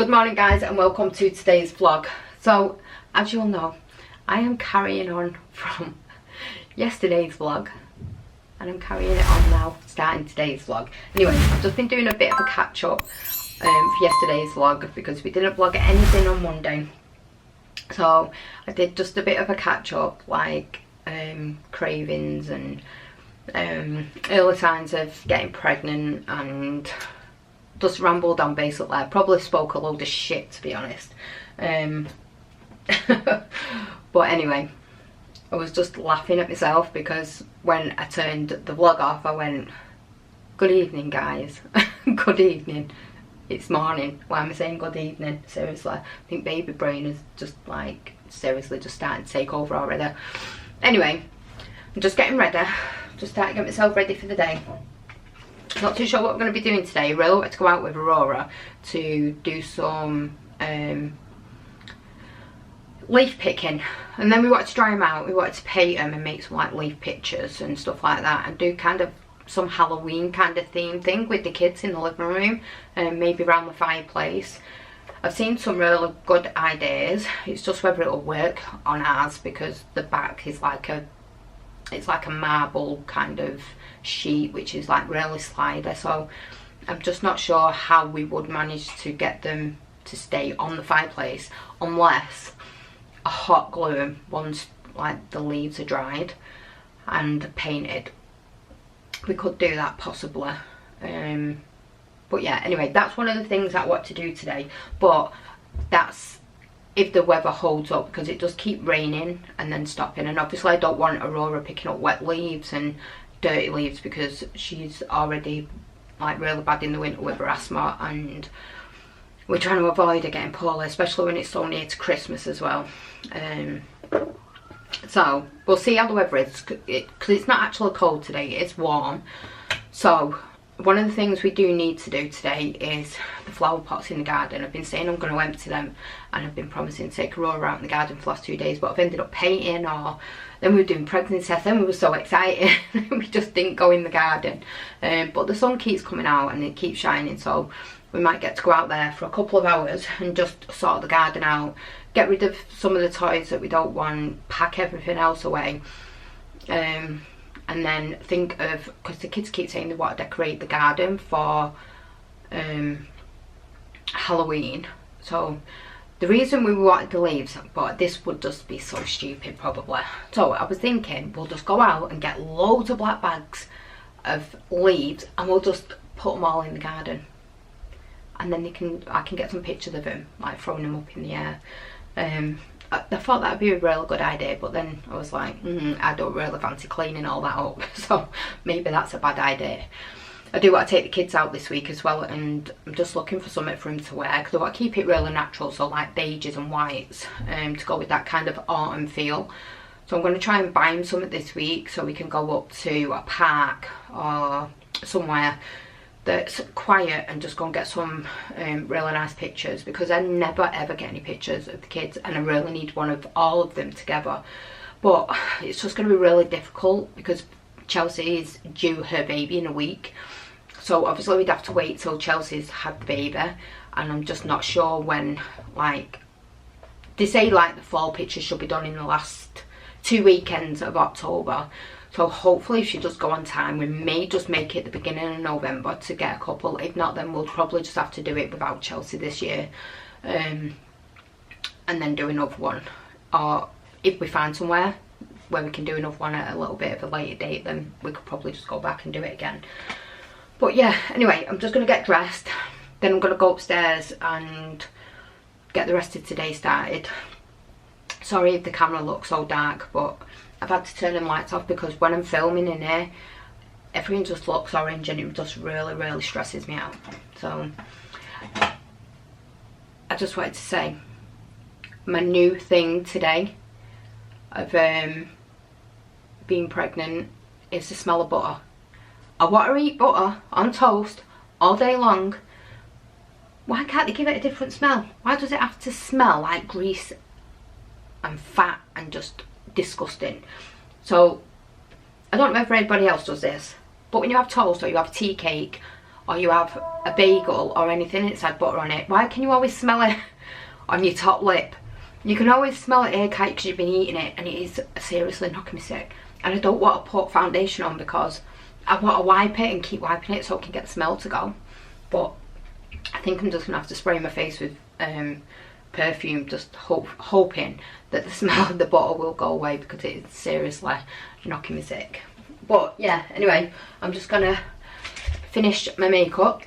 Good morning guys and welcome to today's vlog. So as you'll know, I am carrying on from yesterday's vlog and I'm carrying it on now, starting today's vlog. Anyway, I've just been doing a bit of a catch up for yesterday's vlog because we didn't vlog anything on Monday. So I did just a bit of a catch up, like cravings and early signs of getting pregnant, and just rambled on basically. I probably spoke a load of shit, to be honest. But anyway, I was just laughing at myself because when I turned the vlog off, I went, "Good evening, guys." Good evening. It's morning. Why am I saying good evening? Seriously, I think baby brain is just like seriously just starting to take over already. Anyway, I'm just getting ready. Just starting to get myself ready for the day. Not too sure what we're going to be doing today. Really want to go out with Aurora to do some leaf picking, and then we wanted to dry them out. We wanted to paint them and make some like leaf pictures and stuff like that, and do kind of some Halloween kind of theme thing with the kids in the living room and maybe around the fireplace. I've seen some really good ideas. It's just whether it'll work on ours because the back is like it's like a marble kind of sheet which is like really slider, so I'm just not sure how we would manage to get them to stay on the fireplace unless a hot glue them once like the leaves are dried and painted. We could do that possibly, but yeah, anyway, that's one of the things I want to do today, but that's if the weather holds up, because it does keep raining and then stopping, and obviously I don't want Aurora picking up wet leaves and dirty leaves because she's already like really bad in the winter with her asthma, and we're trying to avoid her getting poorly, especially when it's so near to Christmas as well. So we'll see how the weather is, because it's not actually cold today, it's warm. So one of the things we do need to do today is the flower pots in the garden. I've been saying I'm going to empty them, and I've been promising to take Aurora out in the garden for the last 2 days, but I've ended up painting, or then we were doing pregnancy tests, then we were so excited we just didn't go in the garden. But the sun keeps coming out and it keeps shining, so we might get to go out there for a couple of hours and just sort the garden out, get rid of some of the toys that we don't want, pack everything else away, and then think of, because the kids keep saying they want to decorate the garden for Halloween. So the reason we wanted the leaves, but this would just be so stupid probably. So I was thinking we'll just go out and get loads of black bags of leaves and we'll just put them all in the garden, and then I can get some pictures of them like throwing them up in the air. I thought that would be a really good idea, but then I was like, I don't really fancy cleaning all that up, so maybe that's a bad idea. I do want to take the kids out this week as well, and I'm just looking for something for them to wear because I want to keep it really natural, so like beiges and whites to go with that kind of autumn feel. So I'm going to try and buy them something this week so we can go up to a park or somewhere that's quiet and just go and get some really nice pictures, because I never ever get any pictures of the kids and I really need one of all of them together. But it's just going to be really difficult because Chelsea is due her baby in a week, so obviously we'd have to wait till Chelsea's had the baby, and I'm just not sure when. Like they say like the fall pictures should be done in the last 2 weekends of October, so hopefully if she does go on time we may just make it the beginning of November to get a couple. If not, then we'll probably just have to do it without Chelsea this year, and then do another one, or if we find somewhere where we can do another one at a little bit of a later date, then we could probably just go back and do it again. But yeah, anyway, I'm just going to get dressed, then I'm going to go upstairs and get the rest of today started. Sorry if the camera looks so dark, but I've had to turn the lights off because when I'm filming in here everything just looks orange and it just really stresses me out. So I just wanted to say my new thing today of being pregnant is the smell of butter. I want to eat butter on toast all day long. Why can't they give it a different smell? Why does it have to smell like grease and fat and just disgusting? So I don't know if anybody else does this, but when you have toast or you have tea cake or you have a bagel or anything and it's had butter on it, why can you always smell it on your top lip? You can always smell it here because you've been eating it, and it is seriously knocking me sick. And I don't want to put foundation on because I want to wipe it and keep wiping it so I can get the smell to go. But I think I'm just going to have to spray my face with perfume, just hoping that the smell of the butter will go away because it is seriously knocking me sick. But yeah, anyway, I'm just going to finish my makeup,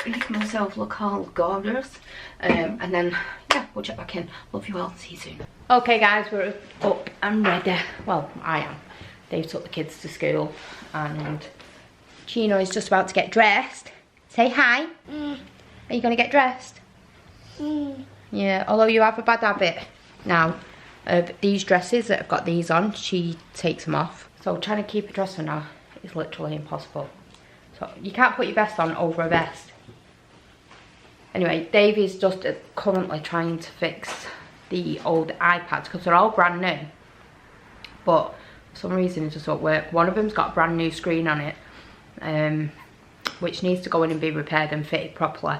make myself look all gorgeous, and then yeah, we'll check back in. Love you all, see you soon. Okay guys, we're up and ready. Well, I am. Dave took the kids to school and Chino is just about to get dressed. Say hi. Are you going to get dressed? Yeah, although you have a bad habit now of these dresses that have got these on, she takes them off. So trying to keep a dress on her is literally impossible. So you can't put your vest on over a vest. Anyway, Dave is just currently trying to fix the old iPads because they're all brand new. But for some reason it just won't work. One of them's got a brand new screen on it, which needs to go in and be repaired and fitted properly.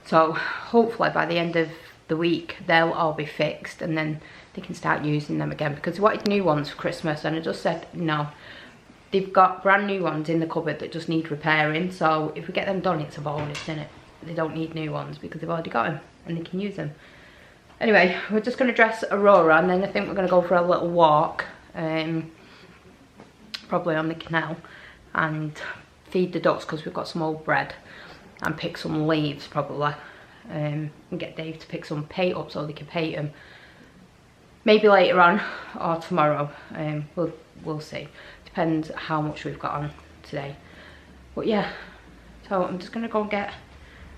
So hopefully by the end of the week they'll all be fixed and then they can start using them again, because they wanted new ones for Christmas and I just said no. They've got brand new ones in the cupboard that just need repairing, so if we get them done it's a bonus, isn't it? They don't need new ones because they've already got them and they can use them. Anyway, we're just going to dress Aurora and then I think we're going to go for a little walk, probably on the canal, and feed the ducks because we've got some old bread, and pick some leaves probably, and get Dave to pick some paint up so they can paint them. Maybe later on or tomorrow, we'll see. Depends how much we've got on today. But yeah, so I'm just going to go and get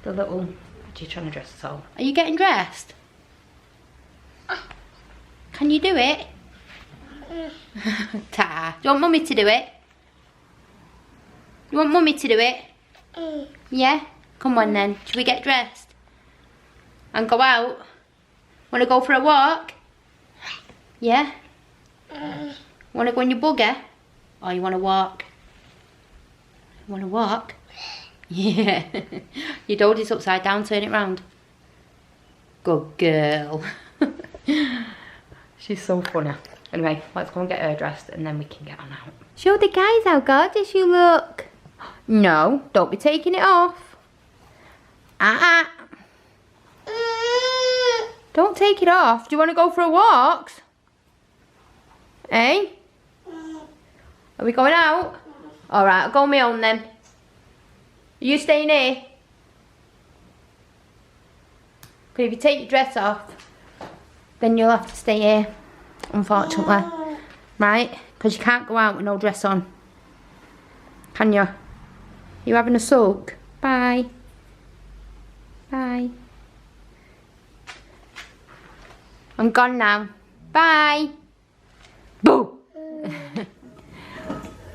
the little... What are you trying to dress us all? Are you getting dressed? Can you do it? Ta. Do you want mummy to do it? You want mummy to do it? Yeah? Come on then. Should we get dressed? And go out? Want to go for a walk? Yeah? Want to go in your bugger? Or you want to walk? You want to walk? Yeah. Your dodie's upside down, turn it round. Good girl. She's so funny. Anyway, let's go and get her dressed and then we can get on out. Show the guys how gorgeous you look. No, don't be taking it off. Don't take it off. Do you want to go for a walk? Eh? Are we going out? Alright, I'll go on my own then. Are you staying here? Because if you take your dress off, then you'll have to stay here, unfortunately. Right? Because you can't go out with no dress on. Can you? You having a soak? Bye. Bye. I'm gone now. Bye. Boo!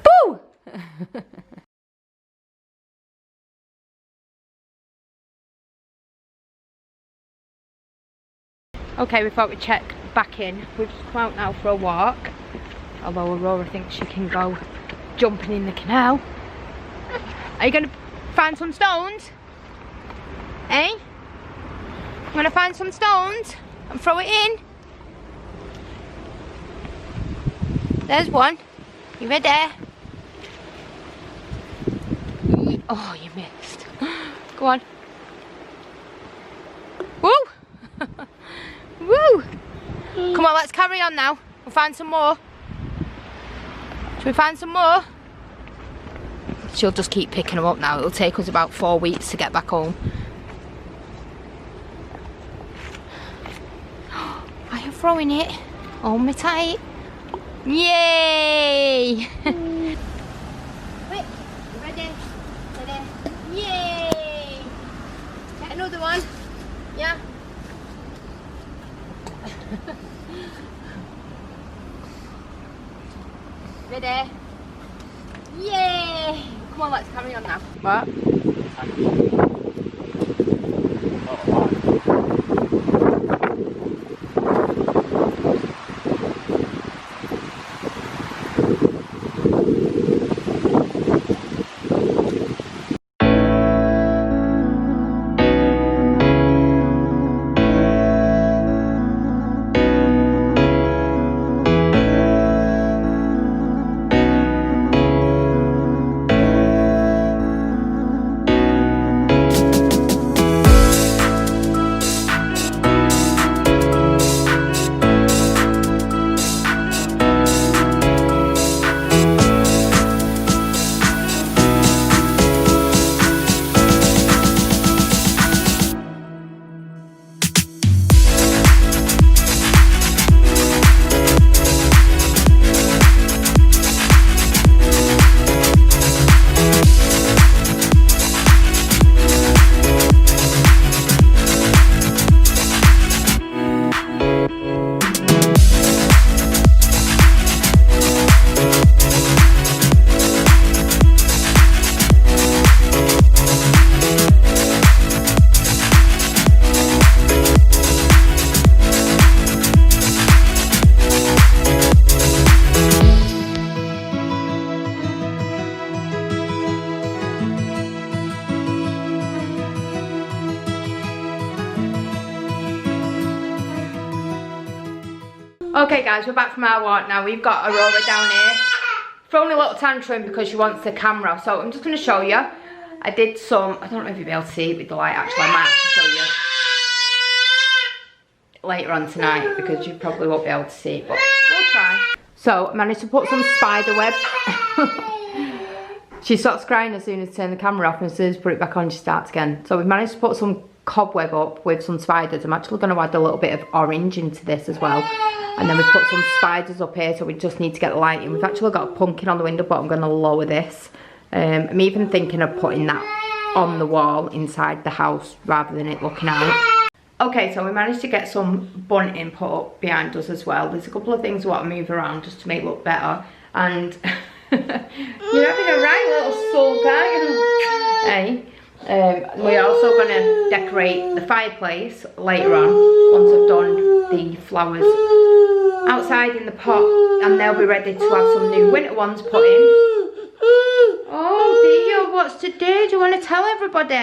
Boo! Okay, we thought we'd check back in. We've just come out now for a walk. Although Aurora thinks she can go jumping in the canal. Are you going to find some stones? Eh? I'm going to find some stones and throw it in. There's one. You ready? Oh, you missed. Go on. Woo! Woo! Come on, let's carry on now. We'll find some more. Should we find some more? She'll just keep picking them up now. It'll take us about 4 weeks to get back home. Are you throwing it? Hold me tight. Yay! Quick, ready? Ready? Yay! Get another one. Yeah. Ready? Yay! Come on, let's carry on now. What? Okay guys, we're back from our walk now. We've got Aurora down here throwing a little tantrum because she wants the camera. So I'm just going to show you. I did some, I don't know if you'll be able to see it with the light actually. I might have to show you later on tonight because you probably won't be able to see it, but we'll try. So I managed to put some spider web. She starts crying as soon as I turn the camera off, and as soon as I put it back on she starts again. So we've managed to put some cobweb up with some spiders. I'm actually going to add a little bit of orange into this as well. And then we've put some spiders up here, so we just need to get the light in. We've actually got a pumpkin on the window, but I'm going to lower this. I'm even thinking of putting that on the wall inside the house rather than it looking out. Okay, so we managed to get some bunting put up behind us as well. There's a couple of things we want to move around just to make it look better. And you're having a right little sulk, aren't you? Hey. We're also going to decorate the fireplace later on once I've done the flowers outside in the pot, and they'll be ready to have some new winter ones put in. Oh dear, what's to do? Do you want to tell everybody?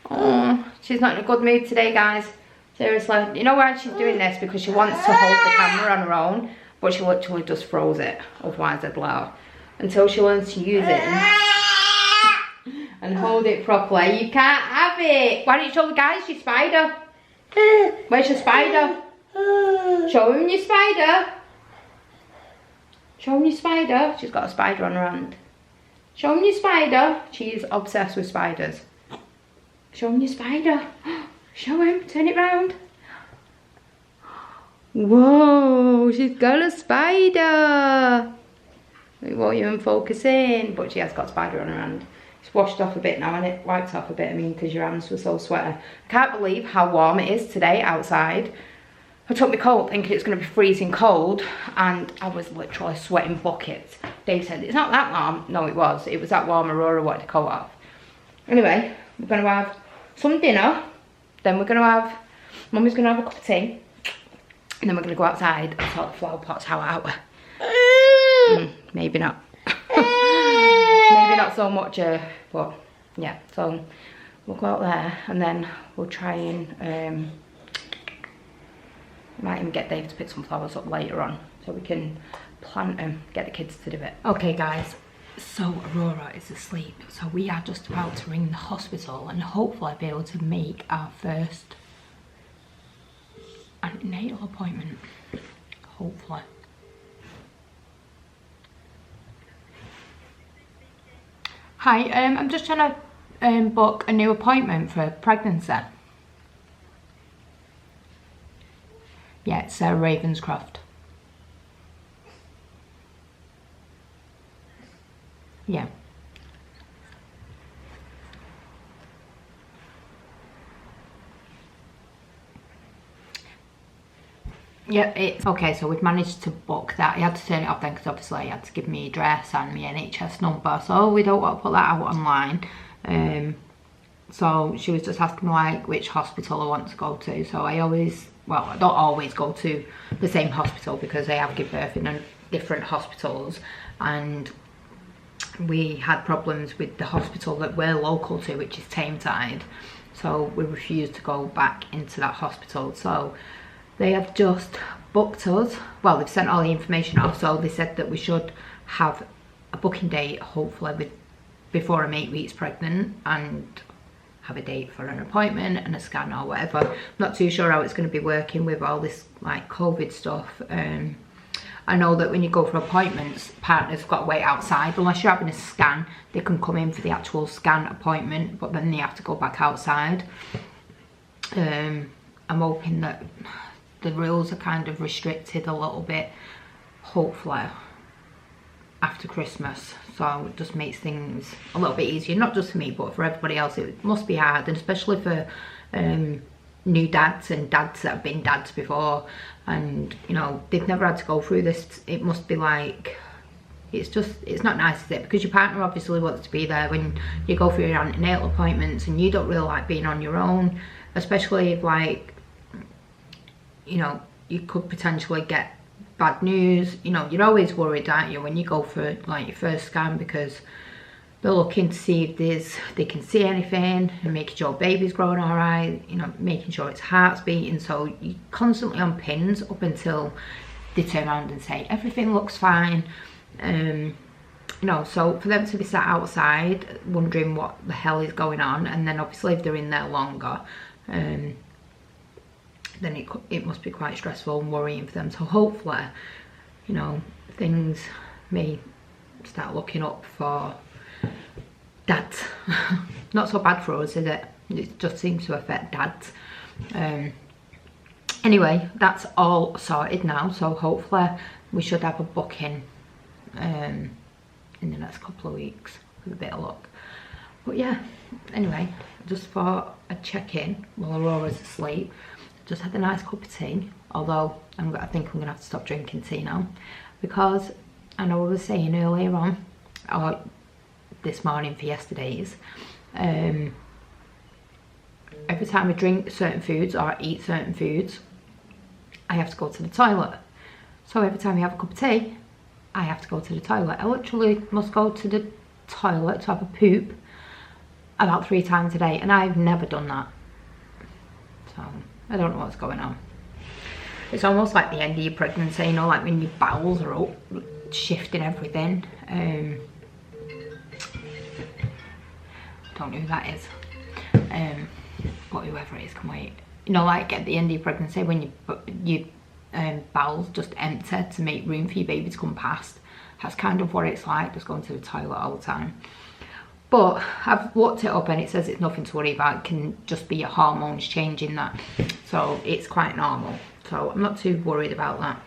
Oh, she's not in a good mood today, guys. Seriously. You know why she's doing this? Because she wants to hold the camera on her own, but she literally just froze it. Otherwise I'd let her. Until she learns to use it and hold it properly. You can't have it. Why don't you show the guys your spider? Where's your spider? Show him your spider. Show him your spider. She's got a spider on her hand. Show him your spider. She's obsessed with spiders. Show him your spider. Show him. Turn it round. Whoa, she's got a spider. It won't even focus in, but she has got a spider on her hand. It's washed off a bit now, and it wiped off a bit, I mean, because your hands were so sweaty. I can't believe how warm it is today outside. I took my coat thinking it's going to be freezing cold, and I was literally sweating buckets. Dave said, it's not that warm. No, it was. It was that warm. Aurora wanted the coat off. Anyway, we're going to have some dinner. Then we're going to have, Mummy's going to have a cup of tea. And then we're going to go outside and sort the flower pots out. Maybe not. Maybe not so much, but yeah. So we'll go out there, and then we'll try and might even get Dave to pick some flowers up later on, so we can plant them, get the kids to do it. Okay, guys. So Aurora is asleep, so we are just about to ring the hospital and hopefully be able to make our first antenatal appointment. Hopefully. Hi, I'm just trying to book a new appointment for pregnancy. Yeah, it's Ravenscroft. Yeah. Yeah, it's okay. So we've managed to book that. He had to turn it off then because obviously he had to give me address and my NHS number, so we don't want to put that out online. So she was just asking me like which hospital I want to go to. So I always, well, I don't always go to the same hospital because they have give birth in different hospitals, and we had problems with the hospital that we're local to, which is Tameside. So we refused to go back into that hospital. So they have just booked us. Well, they've sent all the information off, so they said that we should have a booking date, hopefully before I'm 8 weeks pregnant, and have a date for an appointment and a scan or whatever. I'm not too sure how it's going to be working with all this like COVID stuff. I know that when you go for appointments, partners have got to wait outside. Unless you're having a scan, they can come in for the actual scan appointment, but then they have to go back outside. I'm hoping that the rules are kind of restricted a little bit, hopefully, after Christmas. So it just makes things a little bit easier, not just for me, but for everybody else. It must be hard, and especially for new dads and dads that have been dads before, and you know, they've never had to go through this. It must be like, it's not nice, is it? Because your partner obviously wants to be there when you go for your antenatal appointments, and you don't really like being on your own, especially if, like, you know, you could potentially get bad news. You know, you're always worried, aren't you, when you go for like your first scan, because they're looking to see if they can see anything, and making sure baby's growing all right, you know, making sure its heart's beating. So you're constantly on pins up until they turn around and say everything looks fine. You know, so for them to be sat outside wondering what the hell is going on, and then obviously if they're in there longer, then it must be quite stressful and worrying for them. So hopefully, you know, things may start looking up for dads. Not so bad for us, is it? It just seems to affect dads. Anyway, that's all sorted now, so hopefully we should have a booking in the next couple of weeks with a bit of luck. But yeah, anyway, just thought I'd check in while Aurora's asleep. Just had a nice cup of tea, although I think I'm gonna have to stop drinking tea now, because I know I was saying earlier on, or this morning for yesterday's, every time I drink certain foods or eat certain foods, I have to go to the toilet. So every time I have a cup of tea, I have to go to the toilet. I literally must go to the toilet to have a poop about 3 times a day, and I've never done that. So I don't know what's going on. It's almost like the end of your pregnancy, you know, like when your bowels are up, shifting everything. Don't know who that is. But whoever it is can wait. You know, like at the end of your pregnancy when your bowels just empty to make room for your baby to come past. That's kind of what it's like, just going to the toilet all the time. But I've looked it up and it says it's nothing to worry about. It can just be your hormones changing that. So it's quite normal. So I'm not too worried about that.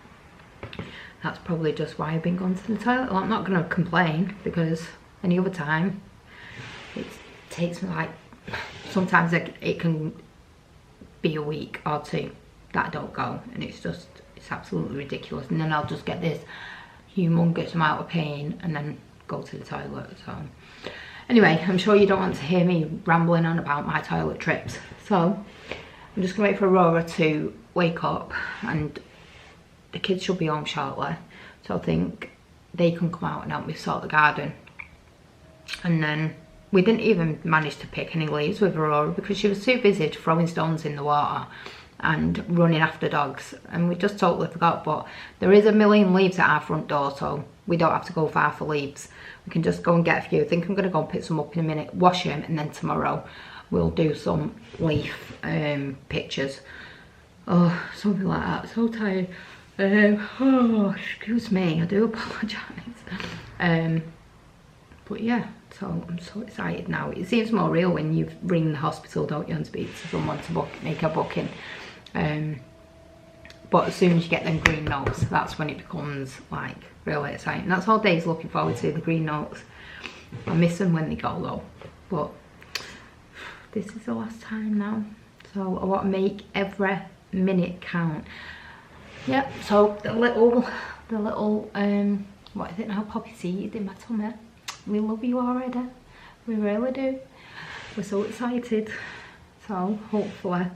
That's probably just why I've been going to the toilet. Well, I'm not going to complain, because any other time it takes me like, sometimes it can be a week or 2 that I don't go, and it's absolutely ridiculous. And then I'll just get this humongous amount of pain and then go to the toilet. So anyway, I'm sure you don't want to hear me rambling on about my toilet trips, so I'm just gonna wait for Aurora to wake up, and the kids should be home shortly, so I think they can come out and help me sort the garden. And then we didn't even manage to pick any leaves with Aurora because she was too busy throwing stones in the water and running after dogs, and we just totally forgot. But there is a million leaves at our front door, so we don't have to go far for leaves. We can just go and get a few. I think I'm gonna go and pick some up in a minute, wash them, and then tomorrow we'll do some leaf pictures. Oh, something like that. So tired. Oh, excuse me, I do apologise. But yeah, so I'm so excited now. It seems more real when you ring the hospital, don't you, and speak to someone to make a booking. But as soon as you get them green notes, that's when it becomes like really exciting. That's all Dave's looking forward to, the green notes. I miss them when they go though, but this is the last time now, so I want to make every minute count. Yep, so the little what is it now, poppy seed in my tummy. We love you already, we really do. We're so excited. So hopefully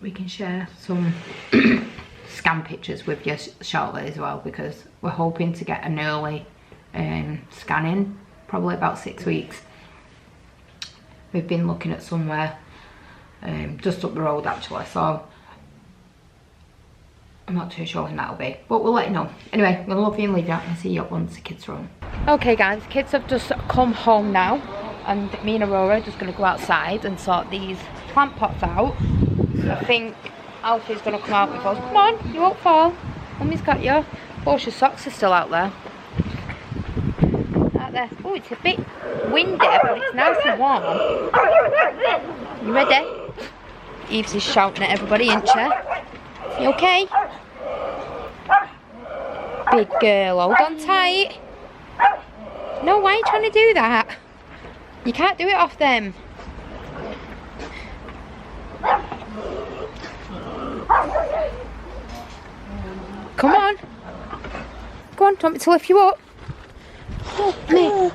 we can share some scan pictures with you shortly as well, because we're hoping to get an early scanning, probably about 6 weeks. We've been looking at somewhere just up the road actually, so I'm not too sure when that'll be, but we'll let you know. Anyway, I'm gonna love you and leave you out, and see you up once the kids are home. Okay guys, kids have just come home now, and me and Aurora are just gonna go outside and sort these plant pots out. I think Alfie's gonna come out with us. Come on, you won't fall. Mummy's got you. Both your socks are still out there. Out there. Oh, it's a bit windy, but it's nice and warm. You ready? Eves is shouting at everybody, isn't she? You okay? Big girl, hold on tight. No, why are you trying to do that? You can't do it off them. Come on. Go on, do you want me to lift you up?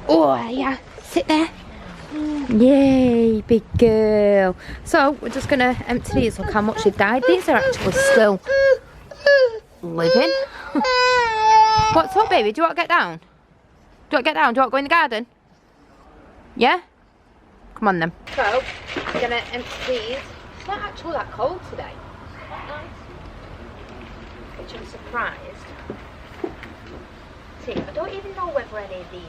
Oh, yeah. Sit there. Yay, big girl. So, we're just going to empty these. Look how much they've died. These are actually still living. What's up, baby? Do you want to get down? Do you want to get down? Do you want to go in the garden? Yeah? Come on then. So, I'm going to empty these. It's not actually that cold today. Nice. Which I'm surprised. See, I don't even know whether any of these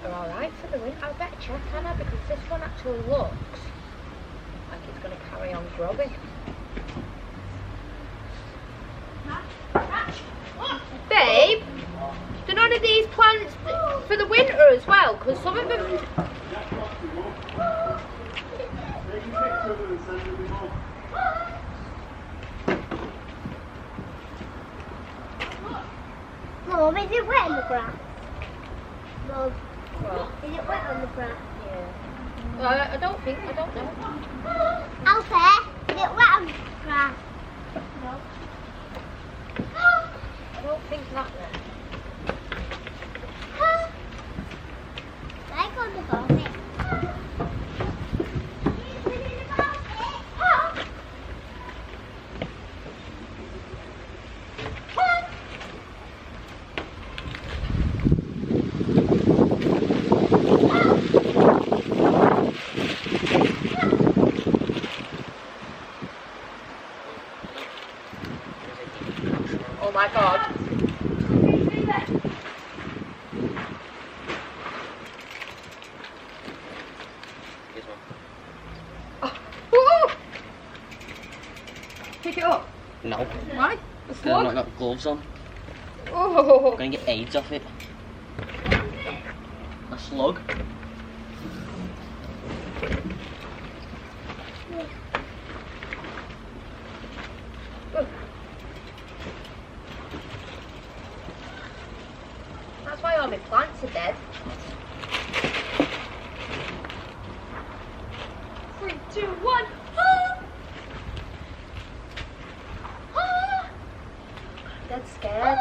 are alright for the winter. I better check, can I? Because this one actually looks like it's going to carry on growing. Babe, do none of these plants for the winter as well? Because some of them... Mom, is it wet on the grass? Mom, What? is it wet on the grass? Yeah. I don't know. Alfie, is it wet on the grass? No. I don't think that one. Like on the basket. Oh my god. Oh. Woo! Pick it up. No. Why? A I've slug? not got gloves on. Oh. I'm gonna get AIDS off it. A slug. That's why all my plants are dead. 3, 2, 1. Dead scared.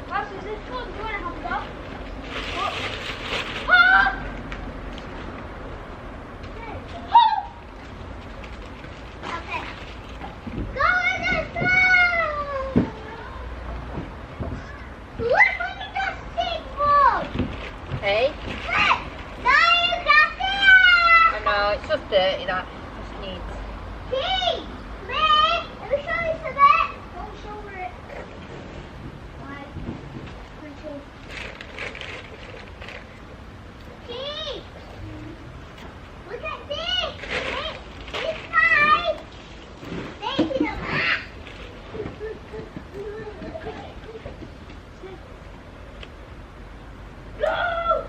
Pops, is this fun? Do you want to have a go? Okay. Go in this room! Look at that stick ball! Hey? Look! Now you got it! I know, it's just dirty that. Just needs. Key! Let me show you something. Don't show her it. Why? Key! Look at this! This side! Thank you. Go!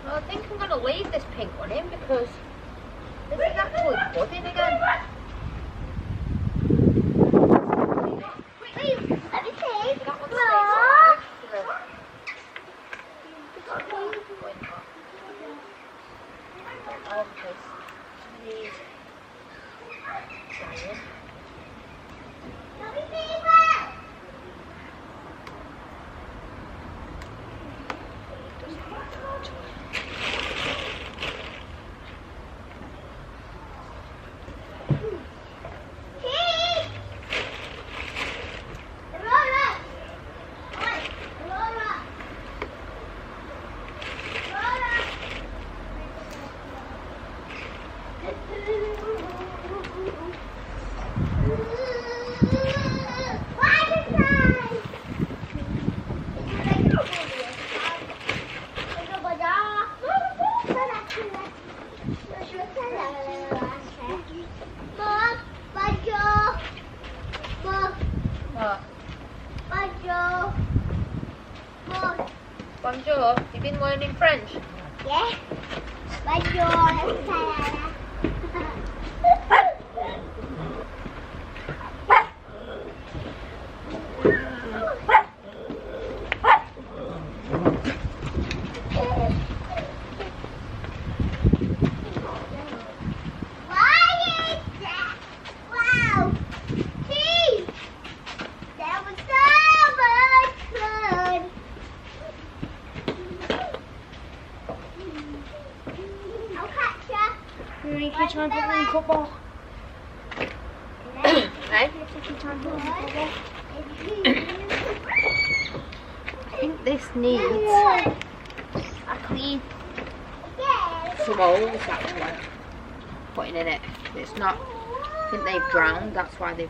Well, I think I'm going to leave this pink one in because this is actually budding again. Wait, let me see. That one stays Look. alive. Oh, because these dying. Let me see that. Key! Aurora! Oi, Aurora! Aurora! Why this side? Mom, bonjour. Mom, What? bonjour. Mom, Bonjour, you been learning French? yeah. Bonjour. Why is that? Wow. Gee, that was so much fun. I'll catch ya. You can try and put it in football. Hey? I think this needs a clean. some holes actually putting in it. It's not, I think they've drowned, that's why they've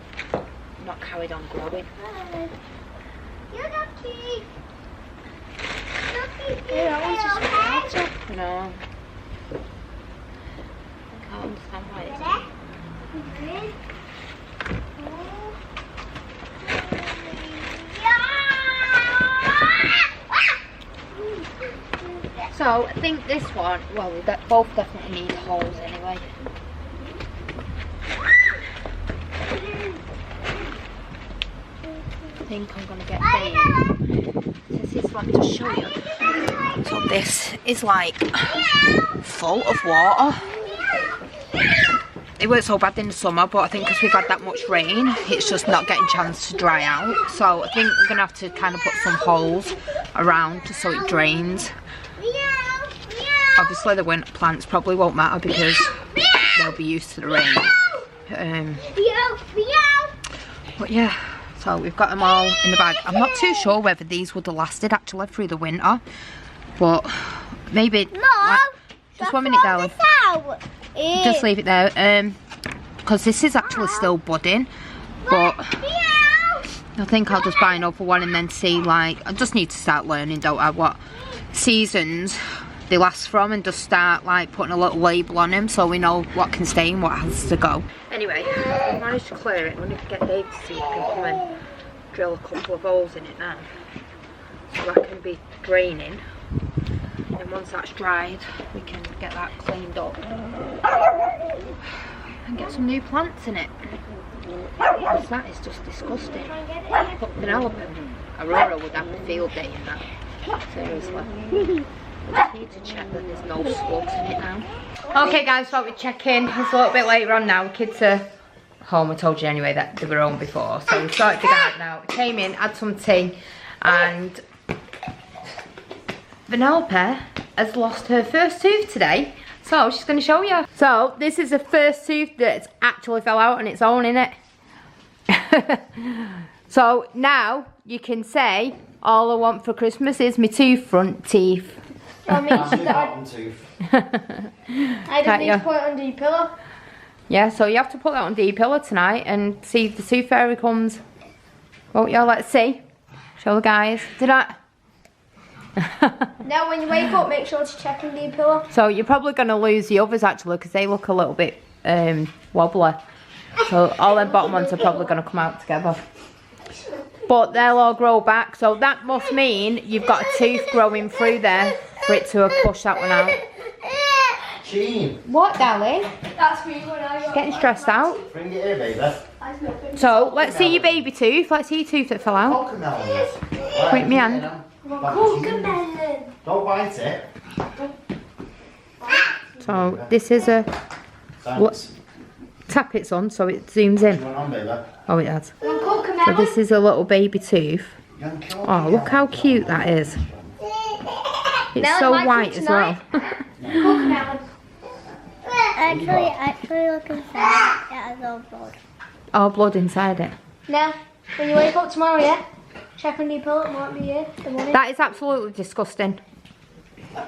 not carried on growing. You're lucky. Yeah, that one's just water. You know. I can't understand why it's so I think this one, well, they both definitely need holes anyway. I think I'm gonna get this one to show you. So this is like full of water. It weren't so bad in the summer, but I think because we've had that much rain, it's just not getting a chance to dry out. So I think we're gonna have to kind of put some holes around just so it drains. Obviously the winter plants probably won't matter because they'll be used to the rain. But yeah, so we've got them all in the bag. I'm not too sure whether these would have lasted actually through the winter, but maybe. Mom, just 1 minute, darling. Just leave it there, because this is actually still budding, but I think I'll just buy another one and then see, like, I just need to start learning, don't I, what seasons they last from, and just start like putting a little label on them so we know what can stay and what has to go. Anyway, I've managed to clear it. I'm going to get Dave to see if he can come and drill a couple of holes in it now, so that can be draining. And once that's dried, we can get that cleaned up and get some new plants in it. Because that is just disgusting. But Vanellope, Aurora would have a field day in that. Seriously. I just need to check that there's no slugs in it now. Okay guys, thought we'd check in. It's a little bit later on now. Kids are home. I told you anyway that they were home before. So we started the garden now. We came in, had some tea, and Vanellope has lost her first tooth today, so she's going to show you. So this is the first tooth that's actually fell out on its own, innit? So now you can say, all I want for Christmas is my two front teeth. I just need to put it under your pillow. Yeah, so you have to put that under your pillow tonight and see if the tooth fairy comes. Won't you? Let's see. Show the guys. Did I? Now when you wake up, make sure to check under your pillow. So you're probably going to lose the others actually because they look a little bit wobbly. So all them bottom ones are probably going to come out together. But they'll all grow back. So that must mean you've got a tooth growing through there for it to have pushed that one out. Gene. What, darling? That's me when I got Getting stressed out. Bring it here, baby. So let's see your baby tooth. Let's see your tooth that fell out. Quick, me hand. Coconut. Don't bite it. So this is a tap it's on so it zooms in. On, baby. Oh, it has. So this is a little baby tooth. Oh, look how cute that is. It's so white as well. Actually look inside. It has all blood. All blood inside it. Now, when you wake up tomorrow, yeah? Check under your pillow, it might be here. That is absolutely disgusting. Come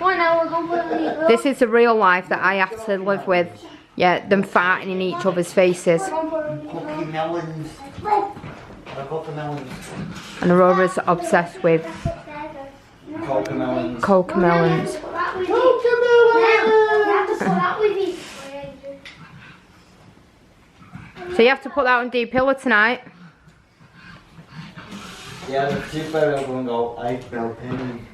on now, we'll go put it under your pillow. This is the real life that I have to live with. Yeah, them farting in each other's faces. Cookie melons. And Aurora's obsessed with Cocomelons. cocomelons. So you have to put that under your pillow tonight. Yeah, the tooth fairy will go and go, I felt pain.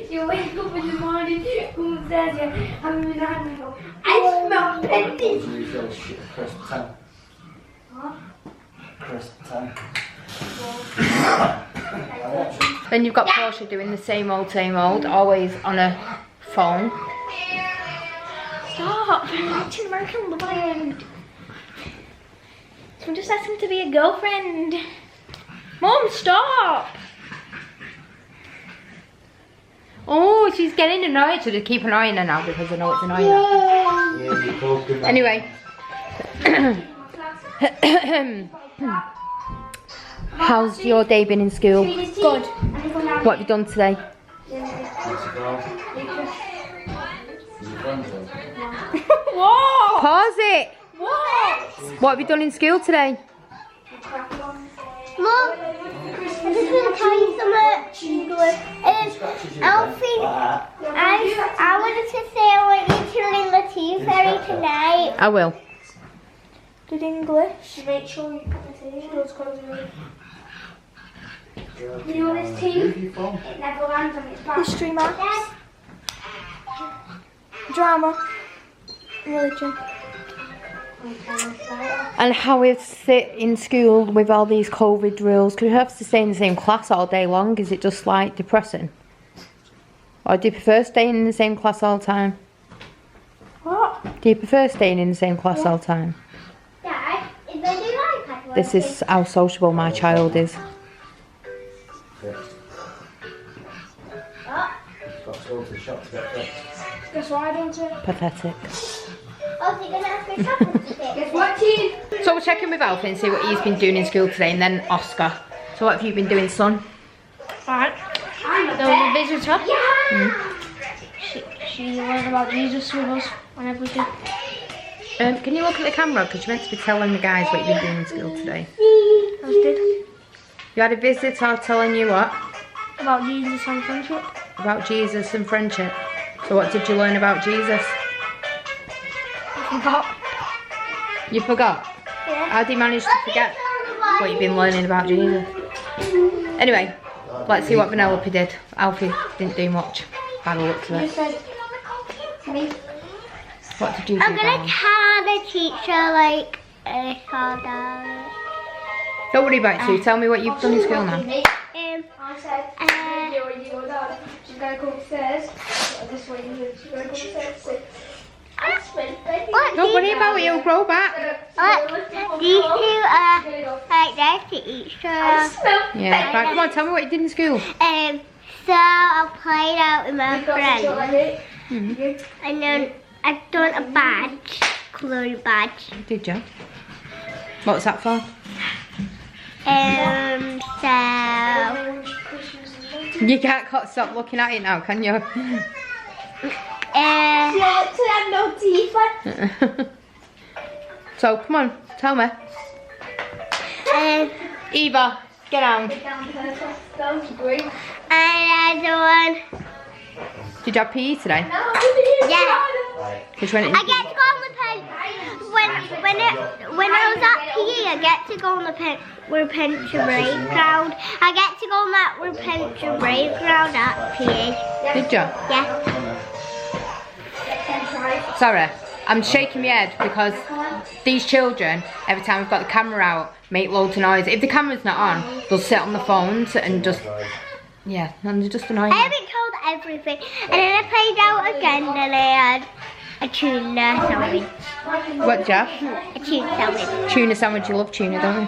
You wake up in the morning, who says you? I'm in the hand and go, I smell pennies. You feel crisp tongue. What? Crisp tongue. Then you've got Portia doing the same old, always on a phone. Stop! I'm watching American Midwife. I'm just asking to be a girlfriend. Mom, stop! Oh, she's getting annoyed, so just keep annoying her now because I know it's annoying her. Yeah, Anyway, How's your day been in school? Good. What have you done today? What? Pause it! What? What have you done in school today? Mum, I'm just going to tell you something. Alfie, I wanted to say I want you to learn the tea fairy tonight. I will. Did English? Make sure you put the tea. You know this tea? It never lands on its back. History, maths, drama, religion. And how is it in school with all these COVID rules? Because you have to stay in the same class all day long. Is it just like depressing? Or do you prefer staying in the same class all the time? What? Do you prefer staying in the same class all the time? Dad, is there new iPad? This is how sociable my child is. Got to go to the shop to get that. Guess what I don't do? Pathetic. Oh, so you're going to ask me something? Guess what, tea? So we're checking with Alfie and see what he's been doing in school today, and then Oscar. So what have you been doing, son? Alright. There was a visitor. Mm. She learned about Jesus with us and everything. Can you look at the camera? Because you're meant to be telling the guys what you've been doing in school today. I did. You had a visitor telling you what? About Jesus and friendship. About Jesus and friendship. So what did you learn about Jesus? I forgot. You forgot? Yeah. How do you manage to forget what you've been learning about Jesus? Anyway, let's see what Vanellope did. Alfie didn't do much by the looks of You it. said me. What did you do, I'm gonna darling? tell the teacher like a Don't worry about it, Sue. Tell me what you've done in school now. I said, your dad. She's gonna go upstairs. This way, she's gonna go upstairs. Don't worry about it, it'll grow back. These two are right there to each other. Yeah, right, come on, tell me what you did in school. So I played out with my friends. And then I done a badge, colouring badge. Did you? What was that for? So You can't stop looking at it now, can you? no teeth. So, come on, tell me. Eva, get down. And I done. Did you have PE today? Yeah. Which one? I get to go on the pen. When I was at PE, I get to go on the repention playground. I get to go on that repention playground at PE. Did you? Yeah. Sorry, I'm shaking my head because these children, every time we've got the camera out, make loads of noise. If the camera's not on, they'll sit on the phones and just, yeah, and they're just annoying. I haven't told everything. And then I played out again and I had a tuna sandwich. What did you have? A tuna sandwich. Tuna sandwich, you love tuna, don't you?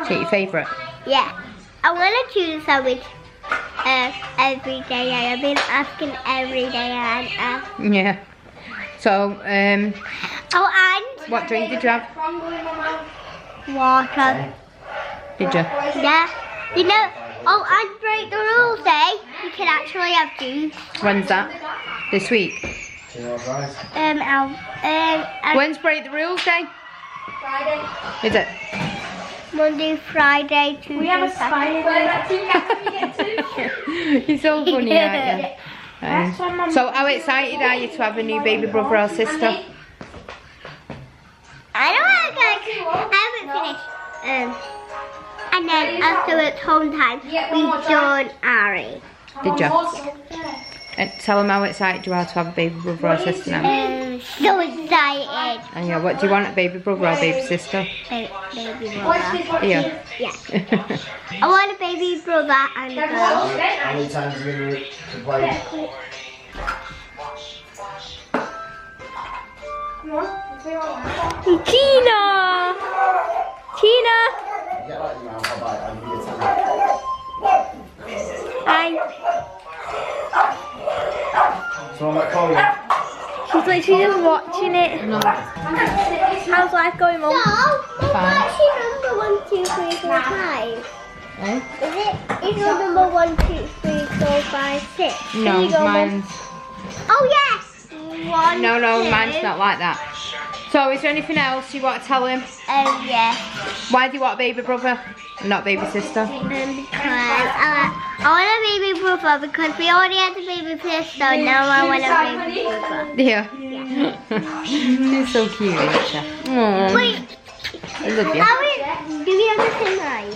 Is it your favourite? Yeah. I want a tuna sandwich every day. I have been asking every day and Yeah. So, oh, and what drink did you have? water. Did you? Yeah. You know, oh, and break the rules, eh? You can actually have juice. When's that? This week? When's Break the Rules Day? Friday. Is it? Monday, Friday, Tuesday. We have a Saturday. You're so funny, aren't you? So how excited are you to have a new baby brother or sister? I don't want to go. I haven't finished. And then after it's home time, we done Ari. Did you? And tell them how excited you are to have a baby brother or sister now. So excited. And yeah, what do you want, a baby brother or baby sister? Baby brother. Yeah. Yeah. I want a baby brother and a girl. How many times are you going to play? Tina! Tina! Get out of your mouth, I'll bite. I'll give you a time. Hi. Someone might call you. She's literally just watching it. No. How's life going, Mum? No, Fine. what's your number 1, 2, 3, 4, 5? Eh? Is your number 1, 2, 3, 4, 5, 6? No, you go, mine's... Oh yes! 1, No, 2. mine's not like that. So, is there anything else you want to tell him? Yeah. Why do you want a baby brother and not baby sister? Because I want a baby brother because we already had a baby sister. Now I want a baby brother. Yeah. You're so cute, Alicia. Aww. Wait. I love you. Do we have the same eyes?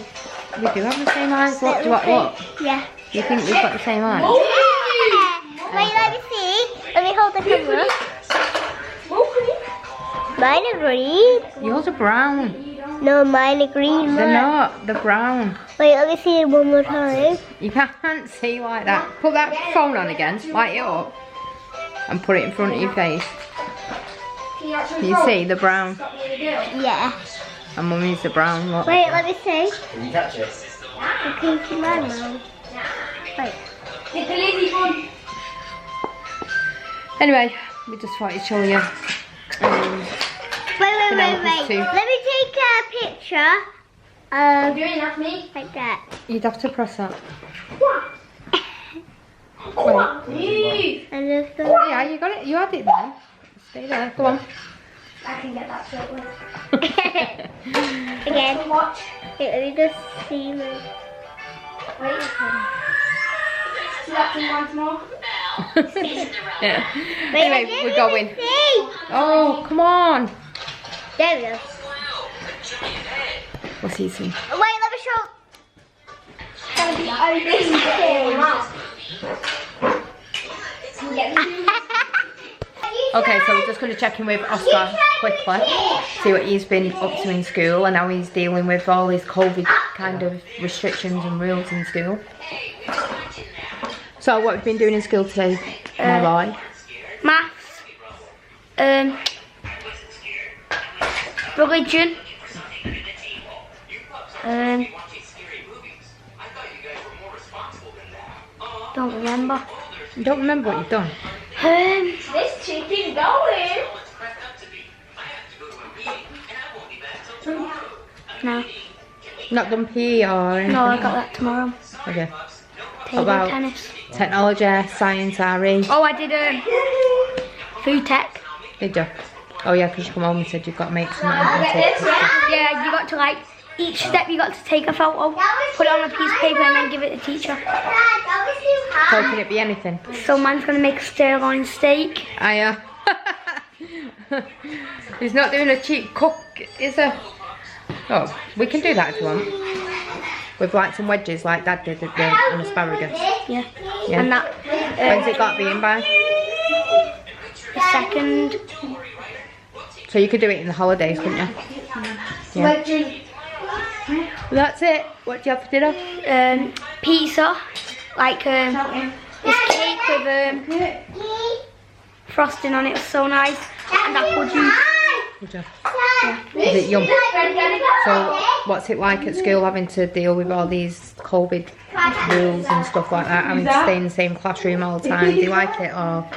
We do have the same eyes. Look, look. Yeah. You think we've got the same eyes? Yeah. Wait, let me see. Let me hold the camera. Mine are green. Yours are brown. No, mine are green. They're not. They're brown. Wait, let me see it one more time. You can't see like that. Put that phone on again. Light it up. And put it in front of your face. You see the brown? Yeah. And Mummy's the brown. Look. Wait, let me see. Can you catch it? Okay, to my mouth. Wait. Anyway, we just wanted to show you. Wait. Vanellope's too. Let me take a picture of doing that me like that. You'd have to press that. And just go. Yeah, you got it. You had it then. Stay there. Go on. I can get that straight away. Again. Watch. Wait, let me just see my... Wait. See that thing once more? Yeah. Wait, Anyway, we're going. See. Oh, come on. There we go. What's he saying? Wait, let me show. Okay, so we're just going to check in with Oscar quickly, see what he's been up to in school and how he's dealing with all these COVID kind of restrictions and rules in school. So what have you been doing in school today, my boy? Maths. Religion. Don't remember. You don't remember what you've done? This chicken going. No. Not done PE or anything? No, I got that tomorrow. Okay. Table About tennis. technology, science, RE? Oh, I did food tech. Did you? Oh yeah, because you come home and said you've got to make something and take pictures. Yeah, you got to like, each step you got to take a photo, put it on a piece of paper and then give it to the teacher. So can it be anything? So man's going to make a sirloin steak. He's not doing a cheap cook, is he? Oh, we can do that if you want. With like some wedges like Dad did with an asparagus. Yeah. Yeah. And that. When's it got to be in by? The 2nd. So you could do it in the holidays, couldn't you? Yeah. That's it. What do you have for dinner? Pizza. Like this cake with frosting on it. Was so nice. And apple juice. Good job. Is it yum? So what's it like at school having to deal with all these COVID rules and stuff like that? Having to stay in the same classroom all the time. Do you like it or?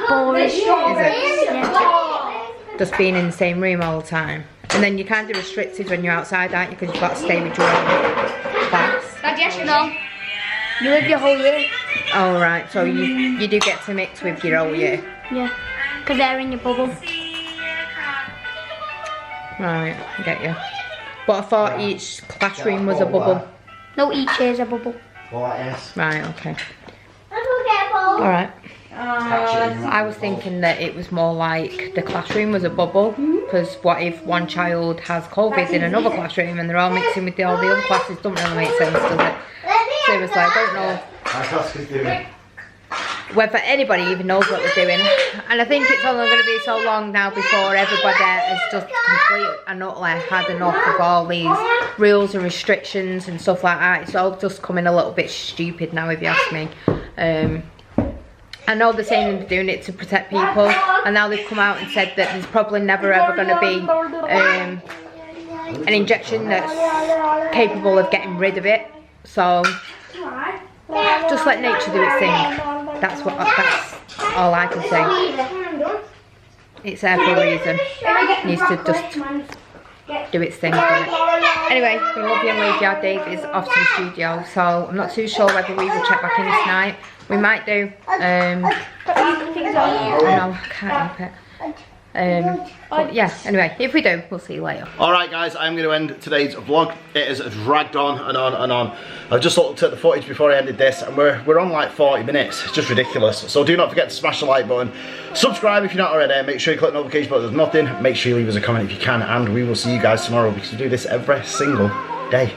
Boring. Is it? Yeah. Just being in the same room all the time. And then you're kind of restricted when you're outside, aren't you? Because you've got to stay with your own class. No. You live your whole year. Oh right, so you do get to mix with your whole year. Yeah. Because they're in your bubble. Right, I get you. But I thought each classroom was a bubble. No, each year's a bubble. Right, okay. Alright. I was thinking that it was more like the classroom was a bubble, because what if one child has COVID in another classroom and they're all mixing with all the other classes? Doesn't really make sense, does it? Seriously, I don't know whether anybody even knows what they're doing, and I think it's only going to be so long now before everybody has just completely and utterly had enough of all these rules and restrictions and stuff like that. It's all just coming a little bit stupid now, if you ask me. I know they're saying they're doing it to protect people, and now they've come out and said that there's probably never ever going to be an injection that's capable of getting rid of it. So just let nature do its thing. That's all I can say. it's there for a reason. It needs to just do its thing. Anyway, we love you and leave you. Dave is off to the studio, so I'm not too sure whether we will check back in this night. We might do. I know, I can't help it. But yeah, anyway, if we do, we'll see you later. Alright guys, I'm going to end today's vlog. It has dragged on and on and on. I've just looked at the footage before I ended this and we're on like 40 minutes. It's just ridiculous. So do not forget to smash the like button. Subscribe if you're not already. Make sure you click the notification button if there's nothing. Make sure you leave us a comment if you can, and we will see you guys tomorrow because we do this every single day.